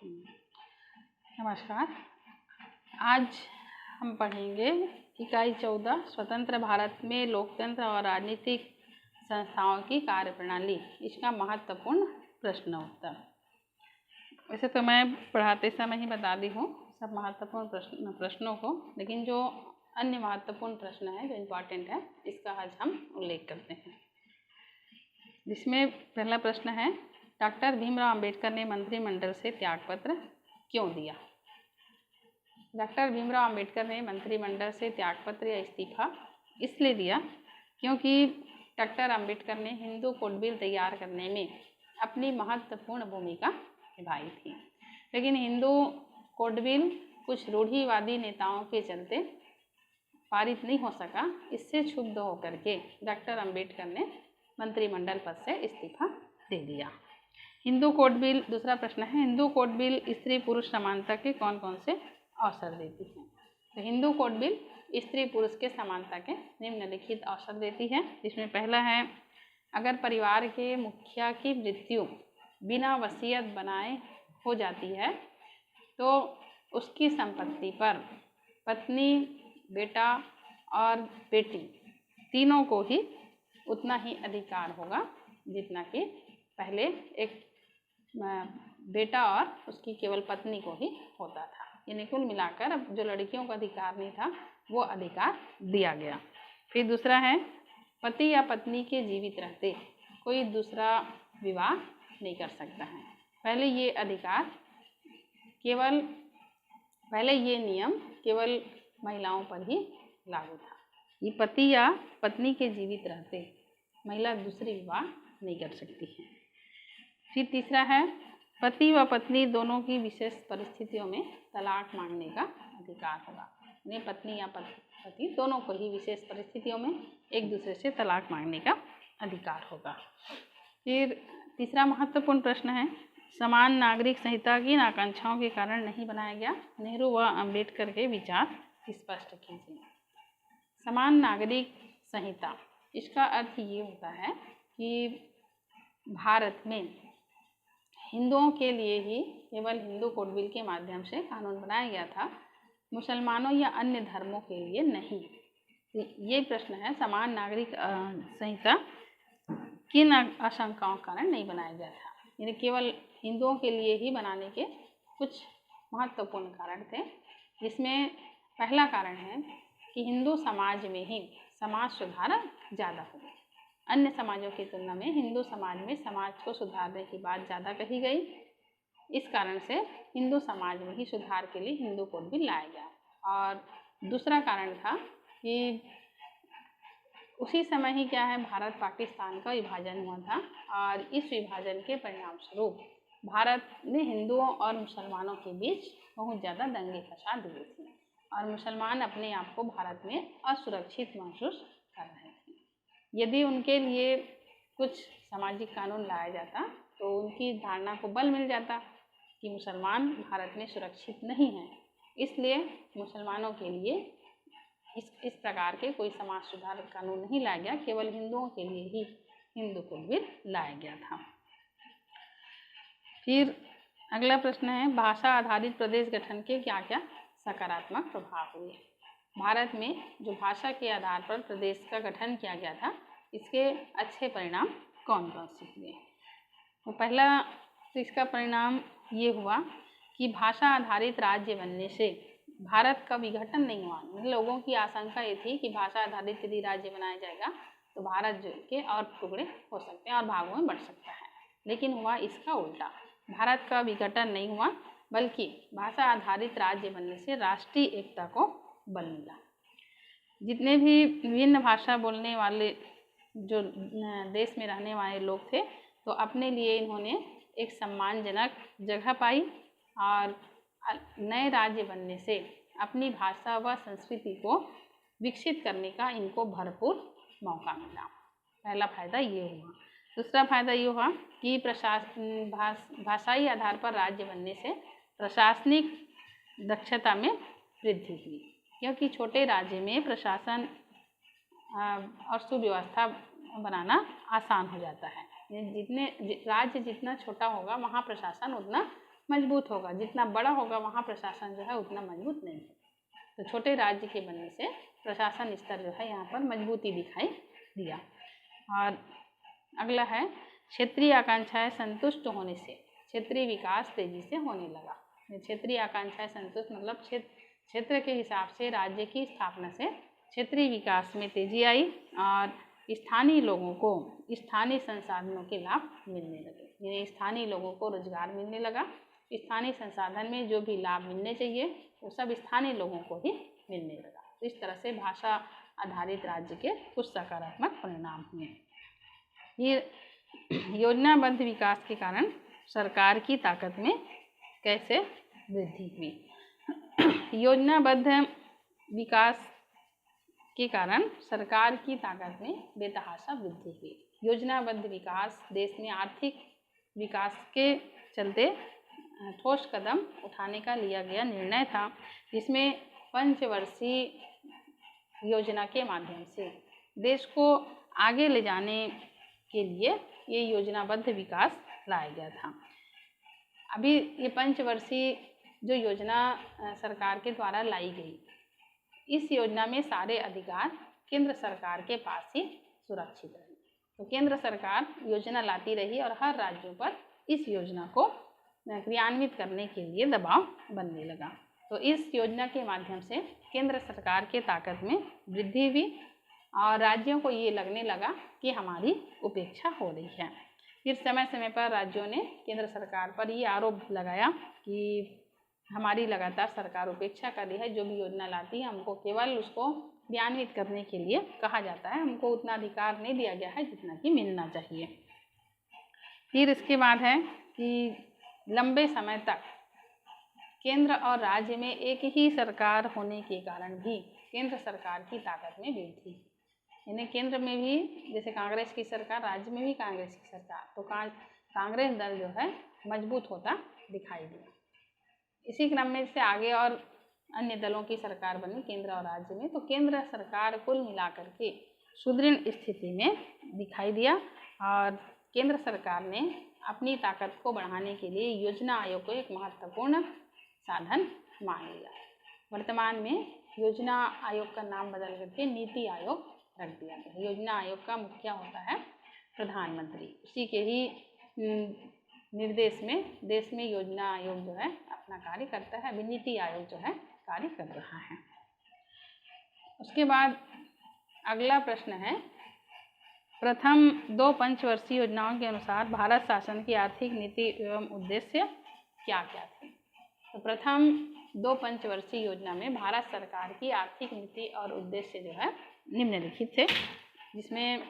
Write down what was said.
नमस्कार। आज हम पढ़ेंगे इकाई 14 स्वतंत्र भारत में लोकतंत्र और राजनीतिक संस्थाओं की कार्यप्रणाली, इसका महत्वपूर्ण प्रश्न उत्तर। वैसे तो मैं पढ़ाते समय ही बता दी हूँ सब महत्वपूर्ण प्रश्नों को, लेकिन जो अन्य महत्वपूर्ण प्रश्न है जो इम्पॉर्टेंट है इसका आज हम उल्लेख करते हैं। जिसमें पहला प्रश्न है, डॉक्टर भीमराव अंबेडकर ने मंत्रिमंडल से त्यागपत्र क्यों दिया? डॉक्टर भीमराव अंबेडकर ने मंत्रिमंडल से त्यागपत्र या इस्तीफा इसलिए दिया क्योंकि डॉक्टर अंबेडकर ने हिंदू कोड बिल तैयार करने में अपनी महत्वपूर्ण भूमिका निभाई थी। लेकिन हिंदू कोड बिल कुछ रूढ़िवादी नेताओं के चलते पारित नहीं हो सका। इससे क्षुब्ध होकर के डॉक्टर अंबेडकर ने मंत्रिमंडल पद से इस्तीफा दे दिया। हिंदू कोड बिल, दूसरा प्रश्न है, हिंदू कोड बिल स्त्री पुरुष समानता के कौन कौन से अवसर देती है? तो हिंदू कोड बिल स्त्री पुरुष के समानता के निम्नलिखित अवसर देती है। जिसमें पहला है, अगर परिवार के मुखिया की मृत्यु बिना वसीयत बनाए हो जाती है तो उसकी संपत्ति पर पत्नी, बेटा और बेटी तीनों को ही उतना ही अधिकार होगा जितना कि पहले एक बेटा और उसकी केवल पत्नी को ही होता था। यानी कुल मिलाकर अब जो लड़कियों का अधिकार नहीं था वो अधिकार दिया गया। फिर दूसरा है, पति या पत्नी के जीवित रहते कोई दूसरा विवाह नहीं कर सकता है। पहले ये नियम केवल महिलाओं पर ही लागू था। ये पति या पत्नी के जीवित रहते महिला दूसरी विवाह नहीं कर सकती है। फिर तीसरा है, पति व पत्नी दोनों की विशेष परिस्थितियों में तलाक मांगने का अधिकार होगा। यानी पत्नी या पति दोनों को ही विशेष परिस्थितियों में एक दूसरे से तलाक मांगने का अधिकार होगा। फिर तीसरा महत्वपूर्ण प्रश्न है, समान नागरिक संहिता की आकांक्षाओं के कारण नहीं बनाया गया। नेहरू व अंबेडकर के विचार स्पष्ट कीजिए। समान नागरिक संहिता, इसका अर्थ ये होता है कि भारत में हिंदुओं के लिए ही केवल हिंदू कोड बिल के माध्यम से कानून बनाया गया था, मुसलमानों या अन्य धर्मों के लिए नहीं। ये प्रश्न है, समान नागरिक संहिता किन आशंकाओं के कारण नहीं बनाया गया था? यानी केवल हिंदुओं के लिए ही बनाने के कुछ महत्वपूर्ण कारण थे। जिसमें पहला कारण है कि हिंदू समाज में ही समाज सुधार ज़्यादा हो। अन्य समाजों की तुलना में हिंदू समाज में समाज को सुधारने की बात ज़्यादा कही गई। इस कारण से हिंदू समाज में ही सुधार के लिए हिंदू कोड बिल लाया गया। और दूसरा कारण था कि उसी समय ही क्या है, भारत पाकिस्तान का विभाजन हुआ था और इस विभाजन के परिणाम स्वरूप भारत में हिंदुओं और मुसलमानों के बीच बहुत ज़्यादा दंगे फसाद हुए थे और मुसलमान अपने आप को भारत में असुरक्षित महसूस कर रहे थे। यदि उनके लिए कुछ सामाजिक कानून लाया जाता तो उनकी धारणा को बल मिल जाता कि मुसलमान भारत में सुरक्षित नहीं हैं। इसलिए मुसलमानों के लिए इस प्रकार के कोई समाज सुधार कानून नहीं लाया गया, केवल हिंदुओं के लिए ही हिंदू कोड बिल लाया गया था। फिर अगला प्रश्न है, भाषा आधारित प्रदेश गठन के क्या क्या सकारात्मक प्रभाव हुए? भारत में जो भाषा के आधार पर प्रदेश का गठन किया गया था, इसके अच्छे परिणाम कौन कौन से हुए? तो पहला तो इसका परिणाम ये हुआ कि भाषा आधारित राज्य बनने से भारत का विघटन नहीं हुआ। लोगों की आशंका ये थी कि भाषा आधारित यदि राज्य बनाया जाएगा तो भारत के और टुकड़े हो सकते हैं और भागों में बढ़ सकता है। लेकिन हुआ इसका उल्टा, भारत का विघटन नहीं हुआ बल्कि भाषा आधारित राज्य बनने से राष्ट्रीय एकता को बल मिला। जितने भी विभिन्न भाषा बोलने वाले जो देश में रहने वाले लोग थे तो अपने लिए इन्होंने एक सम्मानजनक जगह पाई और नए राज्य बनने से अपनी भाषा व संस्कृति को विकसित करने का इनको भरपूर मौका मिला। पहला फायदा ये हुआ। दूसरा फायदा ये हुआ कि भाषाई आधार पर राज्य बनने से प्रशासनिक दक्षता में वृद्धि हुई, क्योंकि छोटे राज्य में प्रशासन और सुव्यवस्था बनाना आसान हो जाता है। राज्य जितना छोटा होगा वहाँ प्रशासन उतना मजबूत होगा। जितना बड़ा होगा वहाँ प्रशासन जो है उतना मजबूत नहीं है। तो छोटे राज्य के बनने से प्रशासन स्तर जो है यहाँ पर मजबूती दिखाई दिया। और अगला है क्षेत्रीय आकांक्षाएं संतुष्ट होने से क्षेत्रीय विकास तेजी से होने लगा। क्षेत्रीय आकांक्षाएं संतुष्ट मतलब क्षेत्र के हिसाब से राज्य की स्थापना से क्षेत्रीय विकास में तेजी आई और स्थानीय लोगों को स्थानीय संसाधनों के लाभ मिलने लगे। यानी स्थानीय लोगों को रोजगार मिलने लगा। स्थानीय संसाधन में जो भी लाभ मिलने चाहिए वो सब स्थानीय लोगों को ही मिलने लगा। तो इस तरह से भाषा आधारित राज्य के कुछ सकारात्मक परिणाम हुए। ये योजनाबद्ध विकास के कारण सरकार की ताकत में कैसे वृद्धि हुई। योजनाबद्ध विकास के कारण सरकार की ताकत में बेतहाशा वृद्धि हुई। योजनाबद्ध विकास देश में आर्थिक विकास के चलते ठोस कदम उठाने का लिया गया निर्णय था, जिसमें पंचवर्षीय योजना के माध्यम से देश को आगे ले जाने के लिए ये योजनाबद्ध विकास लाया गया था। अभी ये पंचवर्षीय जो योजना सरकार के द्वारा लाई गई, इस योजना में सारे अधिकार केंद्र सरकार के पास ही सुरक्षित रहे। तो केंद्र सरकार योजना लाती रही और हर राज्यों पर इस योजना को क्रियान्वित करने के लिए दबाव बनने लगा। तो इस योजना के माध्यम से केंद्र सरकार के ताकत में वृद्धि हुई और राज्यों को ये लगने लगा कि हमारी उपेक्षा हो रही है। फिर समय समय पर राज्यों ने केंद्र सरकार पर ये आरोप लगाया कि हमारी लगातार सरकार उपेक्षा कर रही है, जो भी योजना लाती है हमको केवल उसको क्रियान्वित करने के लिए कहा जाता है, हमको उतना अधिकार नहीं दिया गया है जितना कि मिलना चाहिए। फिर इसके बाद है कि लंबे समय तक केंद्र और राज्य में एक ही सरकार होने के कारण भी केंद्र सरकार की ताकत में वृद्धि, यानी केंद्र में भी जैसे कांग्रेस की सरकार, राज्य में भी कांग्रेस की सरकार, तो कांग्रेस दल जो है मजबूत होता दिखाई दिया। इसी क्रम में से आगे और अन्य दलों की सरकार बनी केंद्र और राज्य में, तो केंद्र सरकार कुल मिलाकर के सुदृढ़ स्थिति में दिखाई दिया और केंद्र सरकार ने अपनी ताकत को बढ़ाने के लिए योजना आयोग को एक महत्वपूर्ण साधन मान लिया। वर्तमान में योजना आयोग का नाम बदल करके नीति आयोग रख दिया गया। योजना आयोग का मुखिया होता है प्रधानमंत्री, उसी के ही निर्देश में देश में योजना आयोग जो है अपना कार्य करता है। अभी नीति आयोग जो है कार्य कर रहा है। उसके बाद अगला प्रश्न है, प्रथम 2 पंचवर्षीय योजनाओं के अनुसार भारत शासन की आर्थिक नीति एवं उद्देश्य क्या क्या थे। तो प्रथम 2 पंचवर्षीय योजना में भारत सरकार की आर्थिक नीति और उद्देश्य जो है निम्नलिखित थे, जिसमें